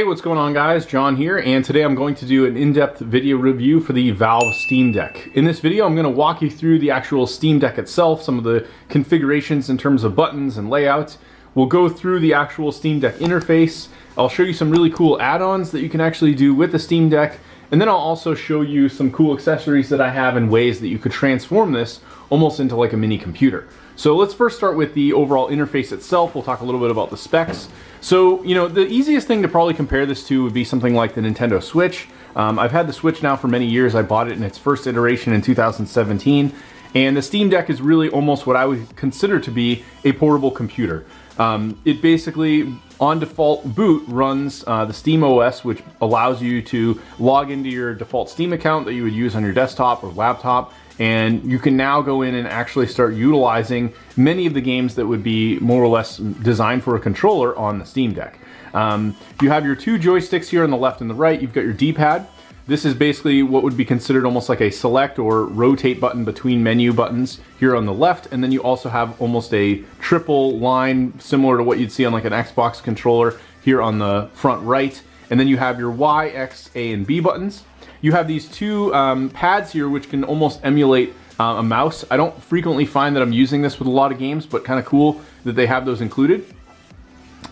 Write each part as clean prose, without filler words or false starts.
Hey, what's going on guys? John here, and today I'm going to do an in-depth video review for the Valve Steam Deck. In this video, I'm going to walk you through the actual Steam Deck itself, some of the configurations in terms of buttons and layouts. We'll go through the actual Steam Deck interface. I'll show you some really cool add-ons that you can actually do with the Steam Deck, and then I'll also show you some cool accessories that I have and ways that you could transform this almost into like a mini computer. So let's first start with the overall interface itself. We'll talk a little bit about the specs. So, you know, the easiest thing to probably compare this to would be something like the Nintendo Switch. I've had the Switch now for many years. I bought it in its first iteration in 2017. And the Steam Deck is really almost what I would consider to be a portable computer. It basically, on default boot, runs the Steam OS, which allows you to log into your default Steam account that you would use on your desktop or laptop. And you can now go in and actually start utilizing many of the games that would be more or less designed for a controller on the Steam Deck. You have your two joysticks here on the left and the right. You've got your D-pad. This is basically what would be considered almost like a select or rotate button between menu buttons here on the left. And then you also have almost a triple line similar to what you'd see on like an Xbox controller here on the front right. And then you have your Y, X, A, and B buttons. You have these two pads here which can almost emulate a mouse. I don't frequently find that I'm using this with a lot of games, but kind of cool that they have those included.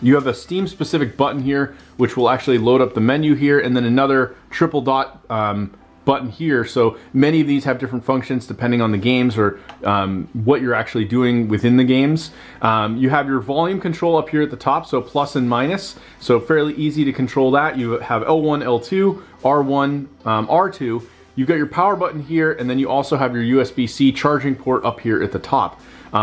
You have a Steam specific button here which will actually load up the menu here, and then another triple dot button here. So many of these have different functions depending on the games or what you're actually doing within the games. You have your volume control up here at the top, so plus and minus, so fairly easy to control that. You have L1, L2, R1, R2. You've got your power button here, and then you also have your USB-C charging port up here at the top.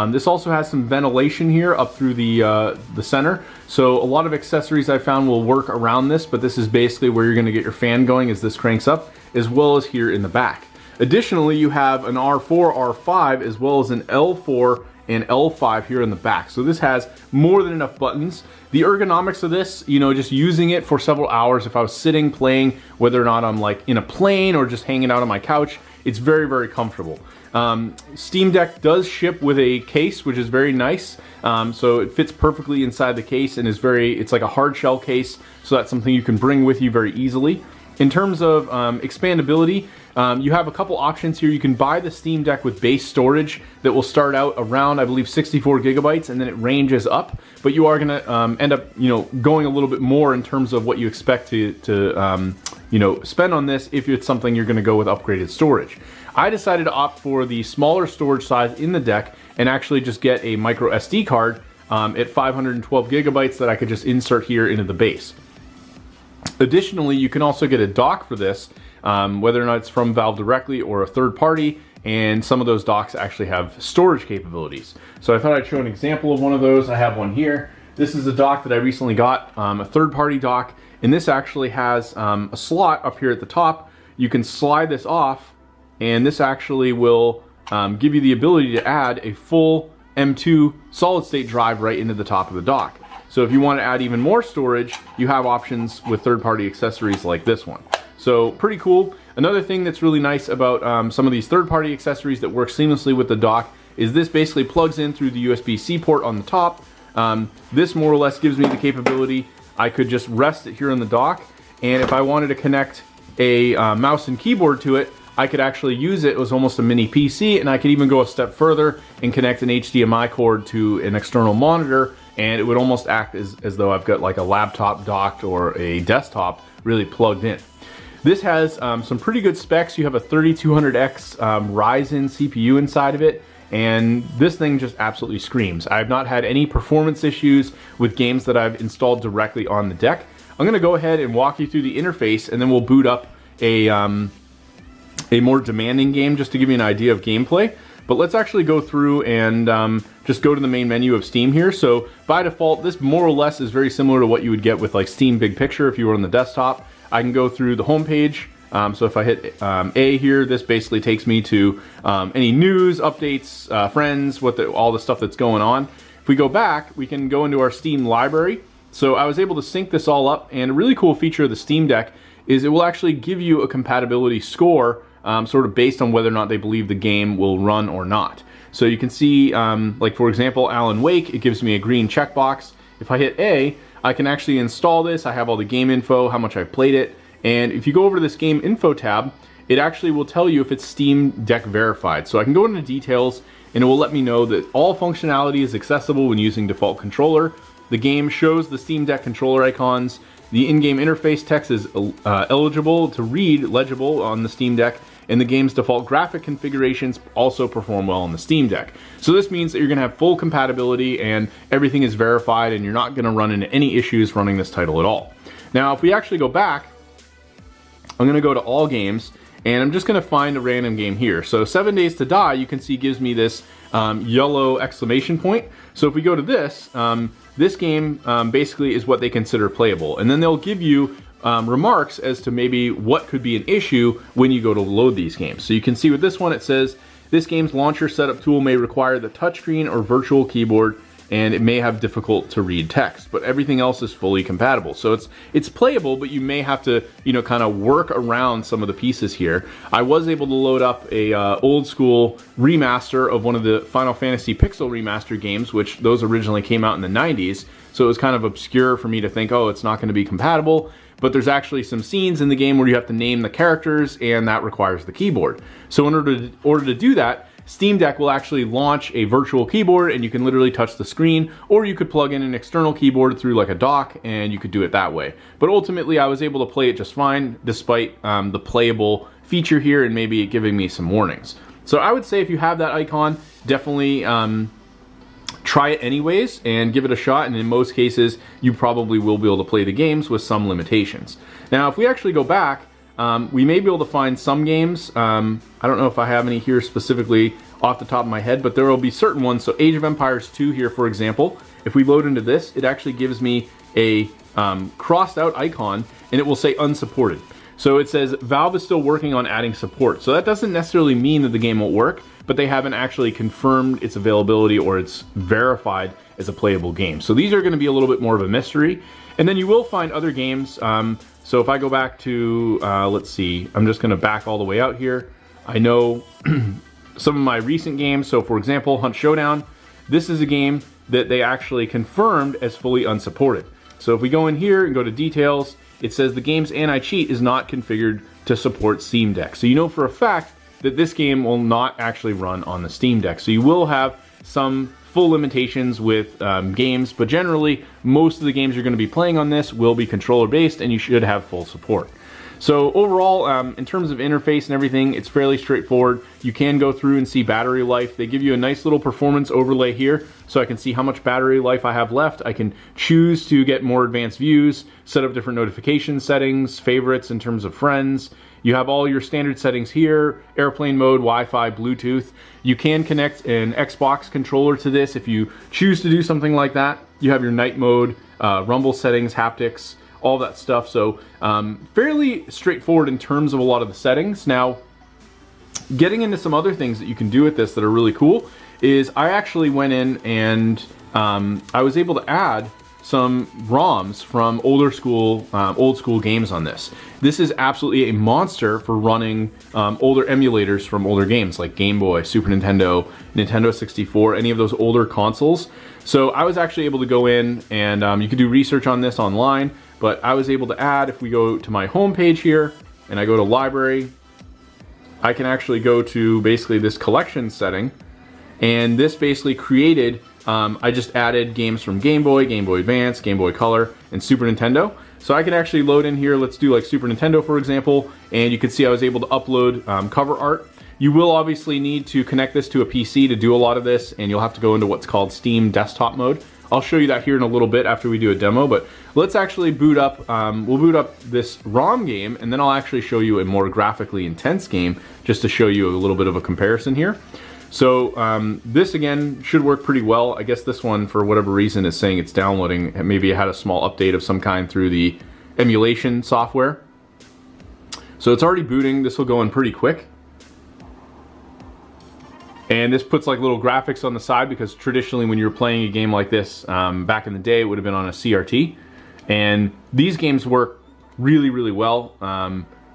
This also has some ventilation here up through the center. So a lot of accessories I found will work around this, but this is basically where you're going to get your fan going as this cranks up, as well as here in the back. Additionally, you have an R4, R5, as well as an L4 and L5 here in the back. So this has more than enough buttons. The ergonomics of this, you know, just using it for several hours, if I was sitting playing, whether or not I'm like in a plane or just hanging out on my couch, it's very, very comfortable. Steam Deck does ship with a case, which is very nice. So it fits perfectly inside the case and is it's like a hard shell case. So that's something you can bring with you very easily. In terms of expandability, you have a couple options here. You can buy the Steam Deck with base storage that will start out around, I believe, 64 gigabytes, and then it ranges up. But you are going to end up, you know, going a little bit more in terms of what you expect to you know, spend on this if it's something you're going to go with upgraded storage. I decided to opt for the smaller storage size in the deck and actually just get a micro SD card at 512 gigabytes that I could just insert here into the base. Additionally, you can also get a dock for this, whether or not it's from Valve directly or a third party, and some of those docks actually have storage capabilities. So I thought I'd show an example of one of those. I have one here. This is a dock that I recently got, a third party dock, and this actually has a slot up here at the top. You can slide this off, and this actually will give you the ability to add a full M2 solid state drive right into the top of the dock. So if you want to add even more storage, you have options with third-party accessories like this one. So pretty cool. Another thing that's really nice about some of these third-party accessories that work seamlessly with the dock is this basically plugs in through the USB-C port on the top. This more or less gives me the capability. I could just rest it here on the dock, and if I wanted to connect a mouse and keyboard to it, I could actually use it as almost a mini PC, and I could even go a step further and connect an HDMI cord to an external monitor, and it would almost act as though I've got like a laptop docked or a desktop really plugged in. This has some pretty good specs. You have a 3200X Ryzen CPU inside of it, and this thing just absolutely screams. I've not had any performance issues with games that I've installed directly on the deck. I'm gonna go ahead and walk you through the interface, and then we'll boot up a more demanding game just to give you an idea of gameplay. But let's actually go through and just go to the main menu of Steam here. So by default, this more or less is very similar to what you would get with like Steam Big Picture if you were on the desktop. I can go through the home page. So if I hit A here, this basically takes me to any news, updates, friends, all the stuff that's going on. If we go back, we can go into our Steam library. So I was able to sync this all up, and a really cool feature of the Steam Deck is it will actually give you a compatibility score sort of based on whether or not they believe the game will run or not. So you can see, like for example, Alan Wake, it gives me a green checkbox. If I hit A, I can actually install this. I have all the game info, how much I played it, and if you go over to this game info tab, it actually will tell you if it's Steam Deck verified. So I can go into details and it will let me know that all functionality is accessible when using default controller. The game shows the Steam Deck controller icons. The in-game interface text is eligible to read, legible on the Steam Deck, and the game's default graphic configurations also perform well on the Steam Deck. So this means that you're going to have full compatibility and everything is verified and you're not going to run into any issues running this title at all. Now if we actually go back, I'm going to go to all games and I'm just going to find a random game here. So 7 Days to Die, you can see, gives me this yellow exclamation point. So if we go to this, this game basically is what they consider playable. And then they'll give you remarks as to maybe what could be an issue when you go to load these games. So you can see with this one, it says, this game's launcher setup tool may require the touchscreen or virtual keyboard, and it may have difficult to read text, but everything else is fully compatible. So it's playable, but you may have to, you know, kind of work around some of the pieces here. I was able to load up a old school remaster of one of the Final Fantasy Pixel Remaster games, which those originally came out in the 90s. So it was kind of obscure for me to think, oh, it's not going to be compatible. But there's actually some scenes in the game where you have to name the characters, and that requires the keyboard. So in order to do that, Steam Deck will actually launch a virtual keyboard and you can literally touch the screen, or you could plug in an external keyboard through like a dock and you could do it that way. But ultimately I was able to play it just fine despite the playable feature here and maybe it giving me some warnings. So I would say if you have that icon, definitely try it anyways and give it a shot, and in most cases you probably will be able to play the games with some limitations. Now if we actually go back, we may be able to find some games. I don't know if I have any here specifically off the top of my head, but there will be certain ones. So Age of Empires 2 here, for example, if we load into this, it actually gives me a crossed out icon and it will say unsupported. So it says Valve is still working on adding support. So that doesn't necessarily mean that the game won't work, but they haven't actually confirmed its availability or it's verified as a playable game. So these are going to be a little bit more of a mystery. And then you will find other games. So if I go back to, let's see, I'm just going to back all the way out here. I know some of my recent games. So for example, Hunt Showdown, this is a game that they actually confirmed as fully unsupported. So if we go in here and go to details, it says the game's anti-cheat is not configured to support Steam Deck. So you know for a fact that this game will not actually run on the Steam Deck. So you will have some full limitations with games, but generally most of the games you're going to be playing on this will be controller based and you should have full support. So overall, in terms of interface and everything, it's fairly straightforward. You can go through and see battery life. They give you a nice little performance overlay here, so I can see how much battery life I have left. I can choose to get more advanced views, set up different notification settings, favorites in terms of friends. You have all your standard settings here, airplane mode, Wi-Fi, Bluetooth. You can connect an Xbox controller to this if you choose to do something like that. You have your night mode, rumble settings, haptics, all that stuff. So fairly straightforward in terms of a lot of the settings. Now, getting into some other things that you can do with this that are really cool is I actually went in and I was able to add some ROMs from old school games on this. This is absolutely a monster for running older emulators from older games like Game Boy, Super Nintendo, Nintendo 64, any of those older consoles. So I was actually able to go in and you can do research on this online, but I was able to add, if we go to my home page here and I go to library, I can actually go to basically this collection setting, and this basically created, I just added games from Game Boy, Game Boy Advance, Game Boy Color, and Super Nintendo. So I can actually load in here, let's do like Super Nintendo for example, and you can see I was able to upload cover art. You will obviously need to connect this to a PC to do a lot of this, and you'll have to go into what's called Steam Desktop mode. I'll show you that here in a little bit after we do a demo, but let's actually boot up, we'll boot up this ROM game, and then I'll actually show you a more graphically intense game just to show you a little bit of a comparison here. So this again should work pretty well. I guess this one, for whatever reason, is saying it's downloading. Maybe it had a small update of some kind through the emulation software. So it's already booting. This will go in pretty quick. And this puts like little graphics on the side, because traditionally when you're playing a game like this, back in the day, it would have been on a CRT. And these games work really, really well.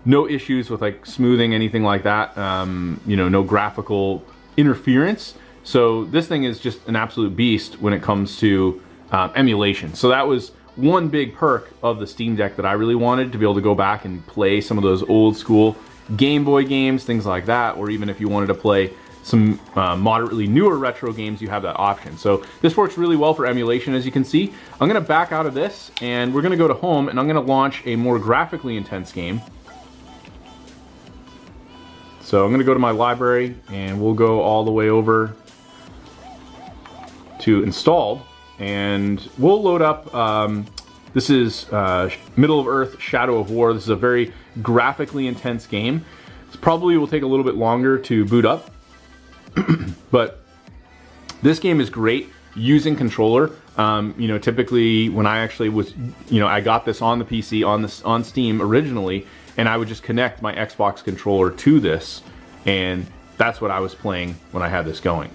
No issues with like smoothing, anything like that. You know, no graphical interference. So this thing is just an absolute beast when it comes to emulation. So that was one big perk of the Steam Deck that I really wanted, to be able to go back and play some of those old school Game Boy games, things like that, or even if you wanted to play some moderately newer retro games, you have that option. So this works really well for emulation, as you can see. I'm gonna back out of this and we're gonna go to home, and I'm gonna launch a more graphically intense game. So I'm gonna go to my library and we'll go all the way over to installed, and we'll load up, this is Middle of Earth Shadow of War. This is a very graphically intense game. This probably will take a little bit longer to boot up, but this game is great using controller. You know, typically when I actually was, you know, I got this on the PC, on Steam originally, and I would just connect my Xbox controller to this, and that's what I was playing when I had this going.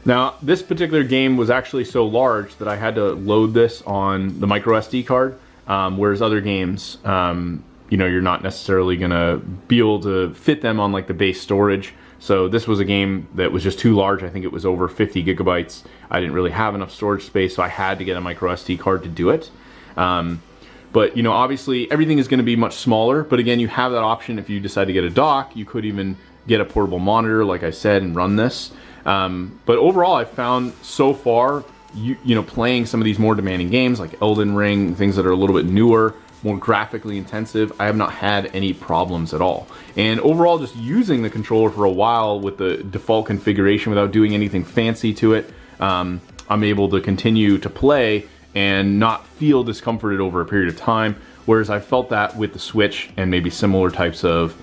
Now, this particular game was actually so large that I had to load this on the micro SD card, whereas other games, you know, you're not necessarily gonna be able to fit them on like the base storage. So this was a game that was just too large. I think it was over 50 gigabytes. I didn't really have enough storage space, so I had to get a micro SD card to do it. But you know, obviously everything is gonna be much smaller, but again, you have that option if you decide to get a dock. You could even get a portable monitor, like I said, and run this. But overall, I've found so far, you know, playing some of these more demanding games like Elden Ring, things that are a little bit newer, more graphically intensive, I have not had any problems at all. And overall, just using the controller for a while with the default configuration without doing anything fancy to it, I'm able to continue to play and not feel discomforted over a period of time, whereas I felt that with the Switch and maybe similar types of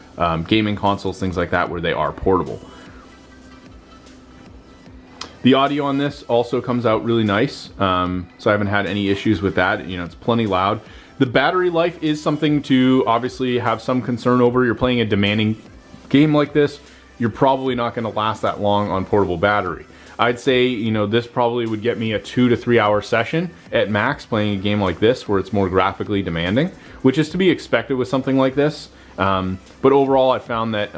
gaming consoles, things like that, where they are portable. The audio on this also comes out really nice, so I haven't had any issues with that. You know, it's plenty loud. The battery life is something to obviously have some concern over. You're playing a demanding game like this, you're probably not going to last that long on portable battery. I'd say, you know, this probably would get me a 2 to 3 hour session at max playing a game like this where it's more graphically demanding, which is to be expected with something like this. But overall, I found that,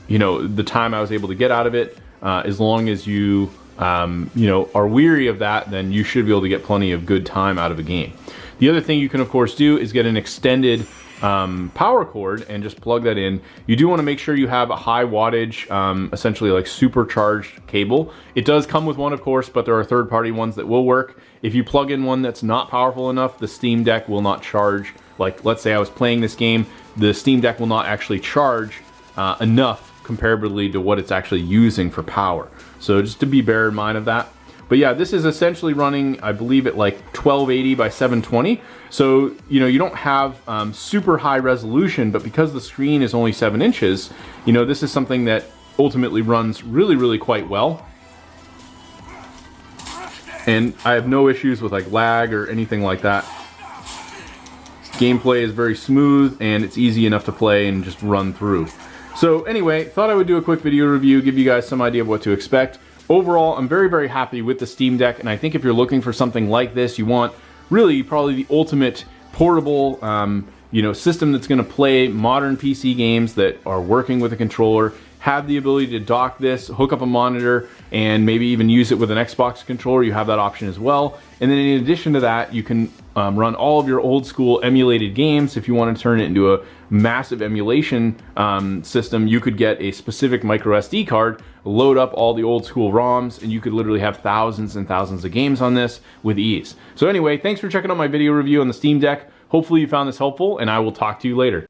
you know, the time I was able to get out of it, as long as you know, are weary of that, then you should be able to get plenty of good time out of a game. The other thing you can of course do is get an extended power cord and just plug that in. You do want to make sure you have a high wattage, essentially like supercharged cable. It does come with one, of course, but there are third-party ones that will work. If you plug in one that's not powerful enough, the Steam Deck will not charge. Like, let's say I was playing this game, the Steam Deck will not actually charge enough comparably to what it's actually using for power. So just to bear in mind of that. But yeah, this is essentially running, I believe, at like 1280 by 720. So, you know, you don't have super high resolution, but because the screen is only 7 inches, you know, this is something that ultimately runs really, really quite well. And I have no issues with like lag or anything like that. Gameplay is very smooth and it's easy enough to play and just run through. So anyway, thought I would do a quick video review, give you guys some idea of what to expect. Overall, I'm very, very happy with the Steam Deck, and I think if you're looking for something like this, you want really probably the ultimate portable, you know, system that's going to play modern PC games that are working with a controller, have the ability to dock this, hook up a monitor, and maybe even use it with an Xbox controller. You have that option as well. And then in addition to that, you can run all of your old school emulated games. If you want to turn it into a massive emulation system, you could get a specific micro SD card, load up all the old school ROMs, and you could literally have thousands and thousands of games on this with ease. So anyway, thanks for checking out my video review on the Steam Deck. Hopefully you found this helpful, and I will talk to you later.